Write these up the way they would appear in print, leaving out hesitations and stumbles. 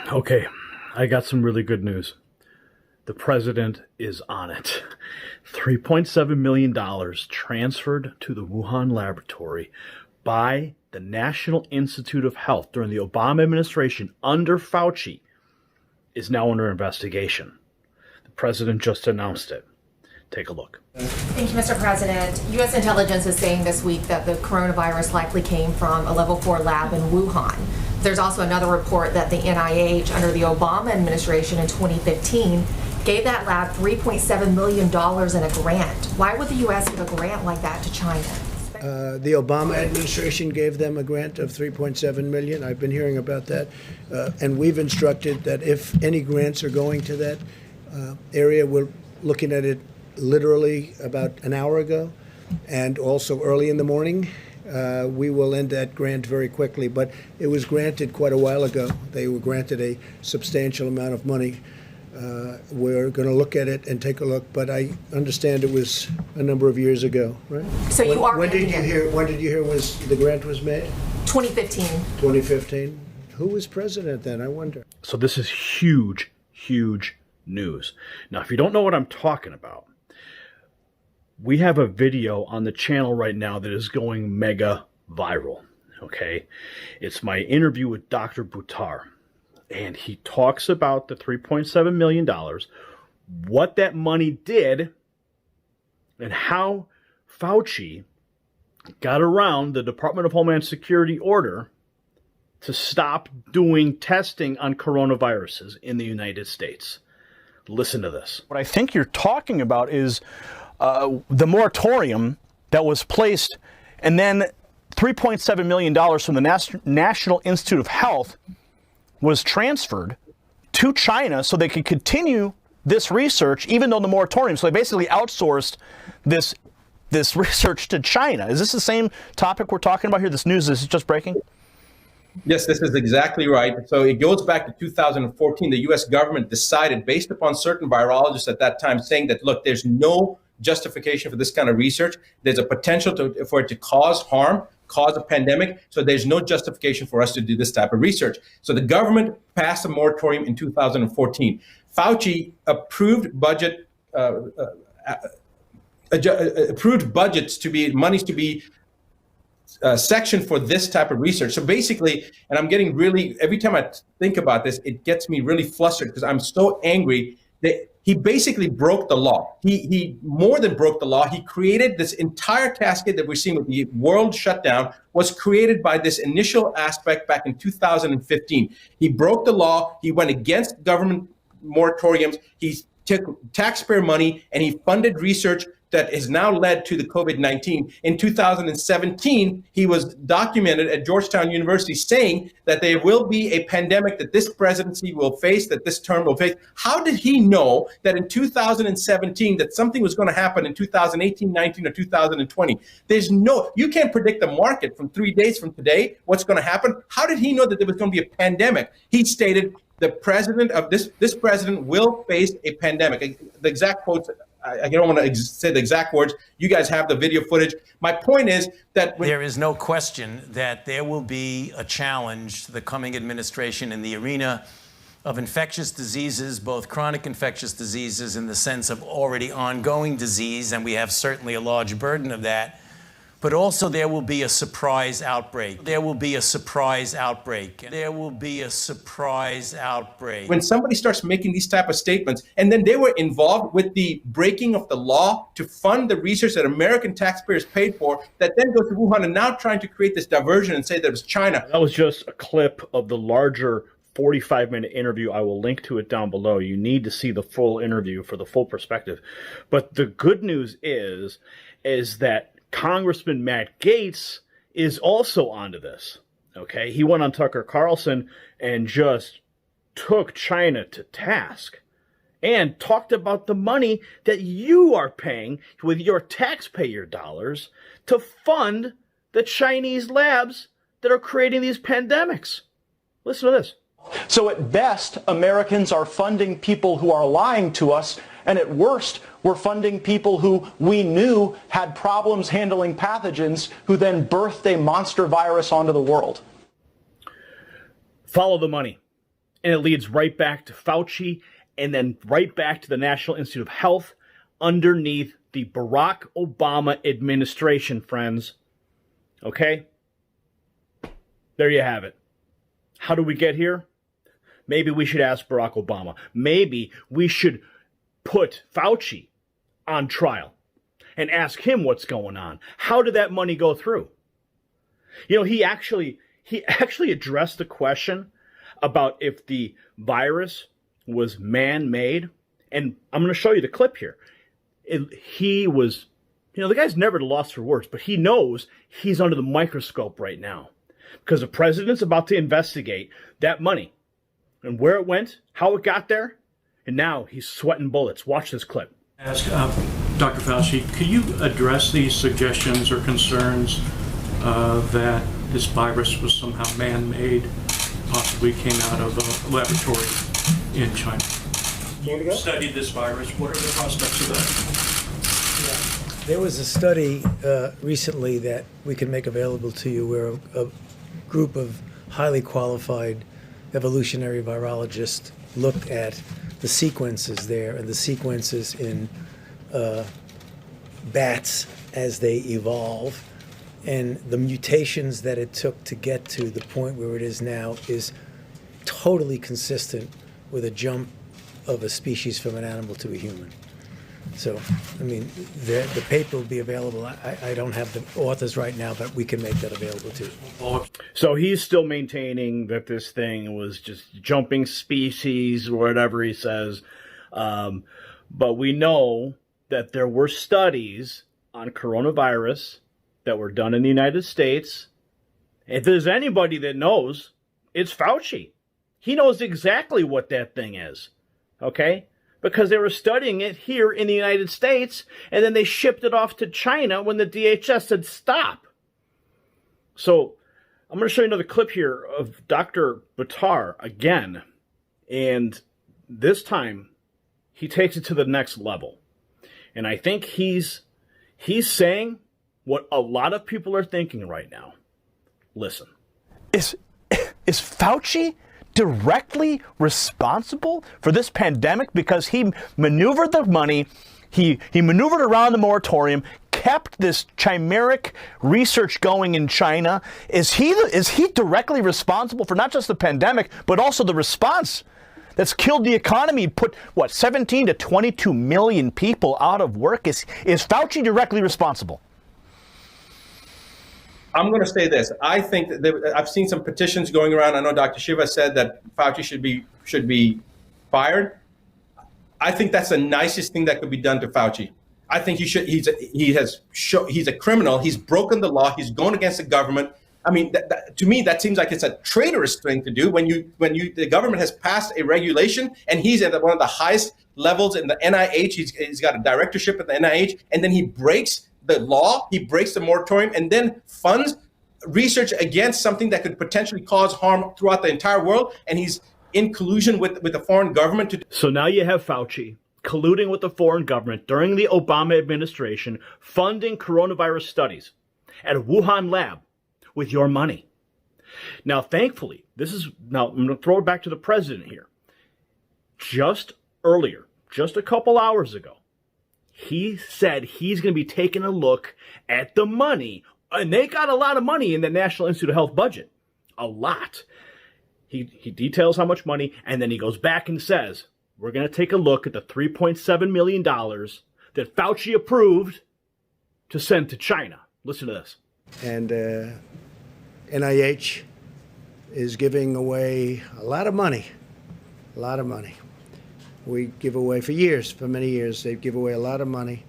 Okay, I got some really good news. The president is on it. $3.7 million transferred to the Wuhan laboratory by the National Institute of Health during the Obama administration under Fauci is now under investigation. The president just announced it. Take a look. Thank you, Mr. President. U.S. intelligence is saying this week that the coronavirus likely came from a level 4 lab in Wuhan. There's also another report that the NIH, under the Obama administration in 2015, gave that lab $3.7 million in a grant. Why would the U.S. give a grant like that to China? The Obama administration gave them a grant of $3.7 million. I've been hearing about that. And we've instructed that if any grants are going to that area, we're looking at it literally about an hour ago, and also early in the morning. We will end that grant very quickly, but it was granted quite a while ago. They were granted a substantial amount of money. We're going to look at it and take a look, but I understand it was a number of years ago, right? So you are. When did you hear was the grant was made? 2015. 2015. Who was president then? I wonder. So this is huge, huge news. Now, if you don't know what I'm talking about, we have a video on the channel right now that is going mega viral, okay? It's my interview with Dr. Buttar, and he talks about the $3.7 million, what that money did, and how Fauci got around the Department of Homeland Security order to stop doing testing on coronaviruses in the United States. Listen to this. What I think you're talking about is the moratorium that was placed, and then $3.7 million from the National Institute of Health was transferred to China so they could continue this research, even though the moratorium. So they basically outsourced this research to China. Is this the same topic we're talking about here? This news is just breaking? Yes, this is exactly right. So it goes back to 2014. The U.S. government decided, based upon certain virologists at that time, saying that, look, there's no justification for this kind of research. There's a potential for it to cause harm, cause a pandemic. So there's no justification for us to do this type of research. So the government passed a moratorium in 2014. Fauci approved approved budgets to be monies to be section for this type of research. So basically, and I'm getting really, every time I think about this, it gets me really flustered because I'm so angry that he basically broke the law. He more than broke the law. He created this entire cascade that we're seeing with the world shutdown was created by this initial aspect back in 2015. He broke the law. He went against government moratoriums. He took taxpayer money and he funded research that has now led to the COVID-19. In 2017, he was documented at Georgetown University saying that there will be a pandemic that this presidency will face, that this term will face. How did he know that in 2017 that something was going to happen in 2018, 19, or 2020? You can't predict the market from 3 days from today, what's going to happen. How did he know that there was going to be a pandemic? He stated the president of this president will face a pandemic. The exact quotes, I don't want to say the exact words. You guys have the video footage. My point is that there is no question that there will be a challenge to the coming administration in the arena of infectious diseases, both chronic infectious diseases in the sense of already ongoing disease, and we have certainly a large burden of that. But also there will be a surprise outbreak. There will be a surprise outbreak. There will be a surprise outbreak. When somebody starts making these type of statements, and then they were involved with the breaking of the law to fund the research that American taxpayers paid for, that then goes to Wuhan and now trying to create this diversion and say that it was China. That was just a clip of the larger 45-minute interview. I will link to it down below. You need to see the full interview for the full perspective. But the good news is that Congressman Matt Gaetz is also onto this, okay? He went on Tucker Carlson and just took China to task and talked about the money that you are paying with your taxpayer dollars to fund the Chinese labs that are creating these pandemics. Listen to this. So at best, Americans are funding people who are lying to us, and at worst, we're funding people who we knew had problems handling pathogens, who then birthed a monster virus onto the world. Follow the money. And it leads right back to Fauci and then right back to the National Institute of Health underneath the Barack Obama administration, friends. Okay? There you have it. How do we get here? Maybe we should ask Barack Obama. Maybe we should put Fauci on trial and ask him what's going on. How did that money go through? You know, he actually addressed the question about if the virus was man-made. And I'm going to show you the clip here. He was, you know, the guy's never lost for words, but he knows he's under the microscope right now because the president's about to investigate that money and where it went, how it got there, and now he's sweating bullets. Watch this clip. Ask Dr. Fauci, could you address these suggestions or concerns that this virus was somehow man-made, possibly came out of a laboratory in China? You studied this virus. What are the prospects of that? There was a study recently that we can make available to you where a group of highly qualified evolutionary virologists looked at the sequences there and the sequences in bats as they evolve. And the mutations that it took to get to the point where it is now is totally consistent with a jump of a species from an animal to a human. So, I mean, the paper will be available. I don't have the authors right now, but we can make that available to you. So he's still maintaining that this thing was just jumping species or whatever he says. But we know that there were studies on coronavirus that were done in the United States. If there's anybody that knows, it's Fauci. He knows exactly what that thing is. Okay? Because they were studying it here in the United States, and then they shipped it off to China when the DHS said stop. So I'm going to show you another clip here of Dr. Buttar again. And this time, he takes it to the next level. And I think he's saying what a lot of people are thinking right now. Listen. Is Fauci directly responsible for this pandemic because he maneuvered the money, he maneuvered around the moratorium, kept this chimeric research going in China? Is he directly responsible for not just the pandemic, but also the response that's killed the economy, put, 17 to 22 million people out of work? Is Fauci directly responsible? I'm going to say this. I think that I've seen some petitions going around. I know Dr. Shiva said that Fauci should be fired. I think that's the nicest thing that could be done to Fauci. I think he's a criminal. He's broken the law. He's going against the government. I mean, to me, that seems like it's a traitorous thing to do when the government has passed a regulation and he's at one of the highest levels in the NIH. He's got a directorship at the NIH, and then he breaks the law, he breaks the moratorium, and then funds research against something that could potentially cause harm throughout the entire world. And he's in collusion with the foreign government to. So now you have Fauci colluding with the foreign government during the Obama administration, funding coronavirus studies at a Wuhan lab with your money. Now, thankfully, I'm going to throw it back to the president here. Just earlier, just a couple hours ago, he said he's going to be taking a look at the money. And they got a lot of money in the National Institute of Health budget. A lot. He details how much money, and then he goes back and says, we're going to take a look at the $3.7 million that Fauci approved to send to China. Listen to this. And NIH is giving away a lot of money. A lot of money. We give away for many years, they give away a lot of money.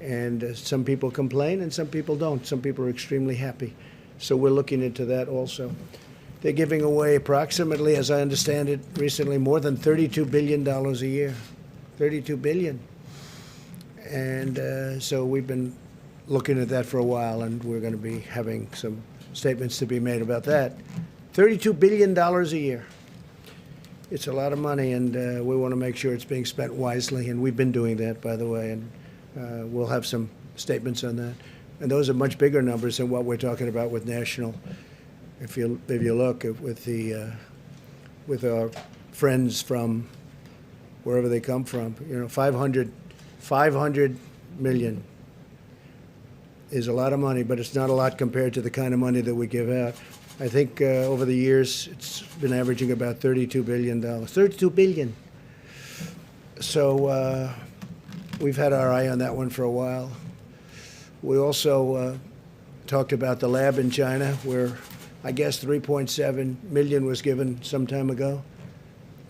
And some people complain and some people don't. Some people are extremely happy. So we're looking into that also. They're giving away approximately, as I understand it, recently more than $32 billion a year. $32 billion. And so we've been looking at that for a while, and we're going to be having some statements to be made about that. $32 billion a year. It's a lot of money, and we want to make sure it's being spent wisely, and we've been doing that, by the way, and we'll have some statements on that. And those are much bigger numbers than what we're talking about with national. If you look with the with our friends from wherever they come from. 500 million is a lot of money, but it's not a lot compared to the kind of money that we give out. I think over the years, it's been averaging about $32 billion. $32 billion. So we've had our eye on that one for a while. We also talked about the lab in China, where I guess 3.7 million was given some time ago.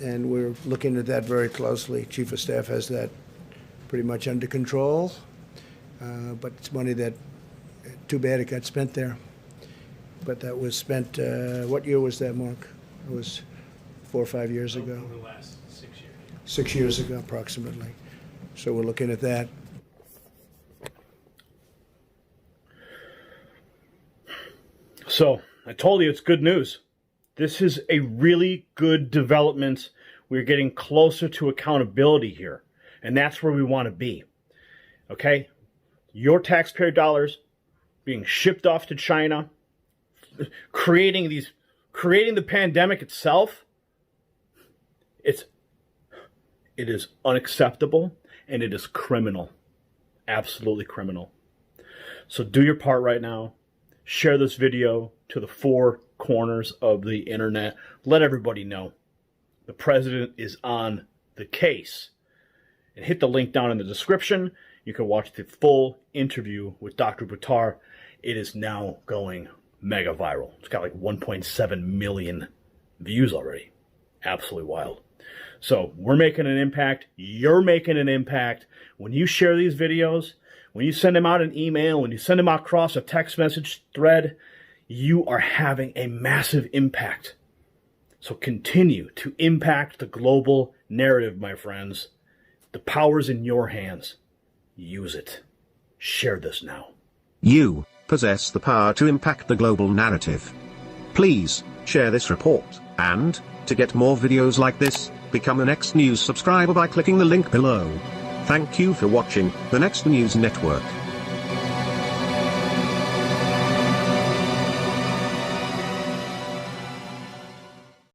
And we're looking at that very closely. Chief of Staff has that pretty much under control. But it's money that, too bad it got spent there. But that was spent, what year was that, Mark? It was 4 or 5 years ago. Over the last 6 years. 6 years ago, approximately. So we're looking at that. So I told you it's good news. This is a really good development. We're getting closer to accountability here. And that's where we want to be. Okay? Your taxpayer dollars being shipped off to China, creating the pandemic itself, it is unacceptable and it is criminal. Absolutely criminal. So do your part right now. Share this video to the 4 corners of the internet. Let everybody know the president is on the case. And hit the link down in the description. You can watch the full interview with Dr. Buttar. It is now going mega viral. It's got like 1.7 million views already. Absolutely wild. So we're making an impact. You're making an impact. When you share these videos, when you send them out an email, when you send them out across a text message thread, you are having a massive impact. So continue to impact the global narrative, my friends. The power's in your hands. Use it. Share this now. You possess the power to impact the global narrative. Please share this report, and to get more videos like this, become an Next News subscriber by clicking the link below. Thank you for watching the Next News Network.